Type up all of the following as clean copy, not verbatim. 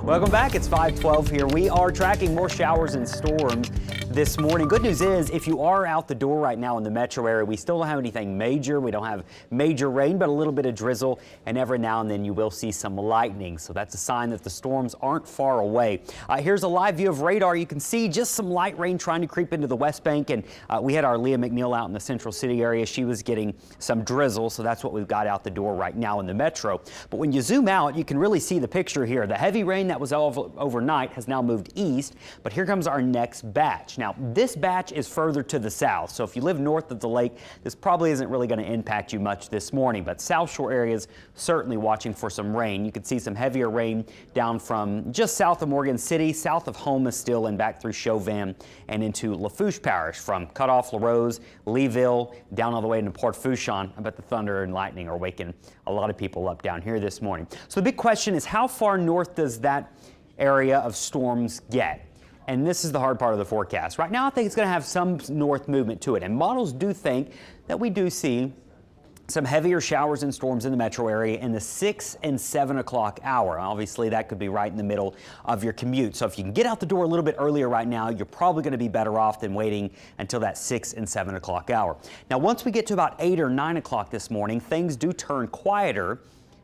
Welcome back. It's 5:12 here. We are tracking more showers and storms this morning. Good news is, if you are out the door right now in the metro area, we still don't have anything major. We don't have major rain, but a little bit of drizzle, and every now and then you will see some lightning. So that's a sign that the storms aren't far away. Here's a live view of radar. You can see just some light rain trying to creep into the West Bank, and we had our Leah McNeil out in the Central City area. She was getting some drizzle, so that's what we've got out the door right now in the metro. But when you zoom out, you can really see the picture here. The heavy rain that was overnight has now moved east, but here comes our next batch. Now, this batch is further to the south, so if you live north of the lake, this probably isn't really going to impact you much this morning, but South Shore areas certainly watching for some rain. You can see some heavier rain down from just south of Morgan City, south of Houma still, and back through Chauvin and into Lafourche Parish from Cutoff, LaRose, Leeville, down all the way into Port Fourchon. I bet the thunder and lightning are waking a lot of people up down here this morning. So the big question is, how far north does that area of storms get? And this is the hard part of the forecast. Right now, I think it's going to have some north movement to it. And models do think that we do see some heavier showers and storms in the metro area in the 6 and 7 o'clock hour. Obviously, that could be right in the middle of your commute. So if you can get out the door a little bit earlier right now, you're probably going to be better off than waiting until that 6 and 7 o'clock hour. Now, once we get to about 8 or 9 o'clock this morning, things do turn quieter.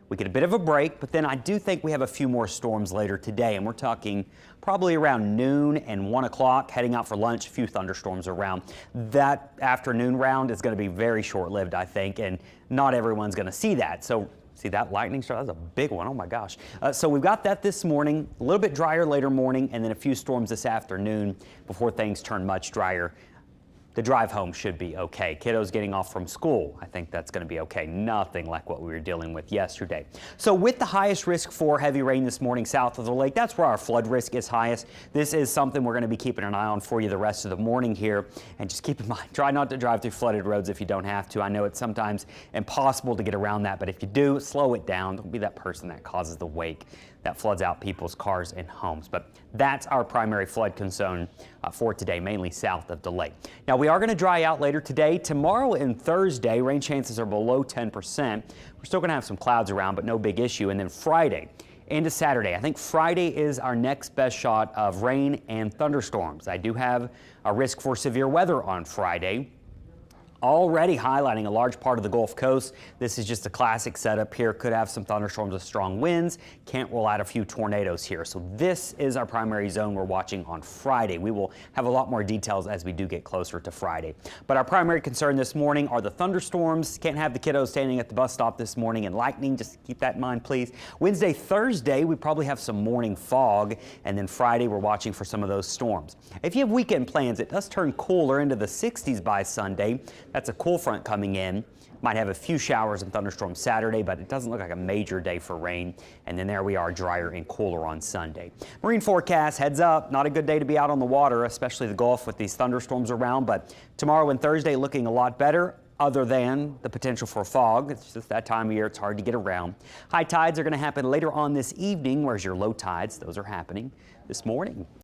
We get a bit of a break, but then I do think we have a few more storms later today, and we're talking probably around noon and 1 o'clock, heading out for lunch, a few thunderstorms around. That afternoon round is going to be very short-lived, I think, and not everyone's going to see that. So see that lightning strike? That's a big one. Oh my gosh. So we've got that this morning, a little bit drier later morning, and then a few storms this afternoon before things turn much drier. The drive home should be okay. Kiddos getting off from school, I think that's going to be okay. Nothing like what we were dealing with yesterday. So with the highest risk for heavy rain this morning south of the lake, that's where our flood risk is highest. This is something we're going to be keeping an eye on for you the rest of the morning here. And just keep in mind, try not to drive through flooded roads if you don't have to. I know it's sometimes impossible to get around that, but if you do, slow it down. Don't be that person that causes the wake that floods out people's cars and homes. But that's our primary flood concern for today, mainly south of the lake. Now, we are going to dry out later today. Tomorrow and Thursday, rain chances are below 10%. We're still going to have some clouds around, but no big issue. And then Friday into Saturday, I think Friday is our next best shot of rain and thunderstorms. I do have a risk for severe weather on Friday, already highlighting a large part of the Gulf Coast. This is just a classic setup here. Could have some thunderstorms with strong winds. Can't rule out a few tornadoes here. So this is our primary zone we're watching on Friday. We will have a lot more details as we do get closer to Friday. But our primary concern this morning are the thunderstorms. Can't have the kiddos standing at the bus stop this morning, and lightning. Just keep that in mind, please. Wednesday, Thursday, we probably have some morning fog. And then Friday, we're watching for some of those storms. If you have weekend plans, it does turn cooler into the 60s by Sunday. That's a cool front coming in. Might have a few showers and thunderstorms Saturday, but it doesn't look like a major day for rain. And then there we are, drier and cooler on Sunday. Marine forecast, heads up, not a good day to be out on the water, especially the Gulf with these thunderstorms around. But tomorrow and Thursday looking a lot better, other than the potential for fog. It's just that time of year, it's hard to get around. High tides are going to happen later on this evening, whereas your low tides, those are happening this morning.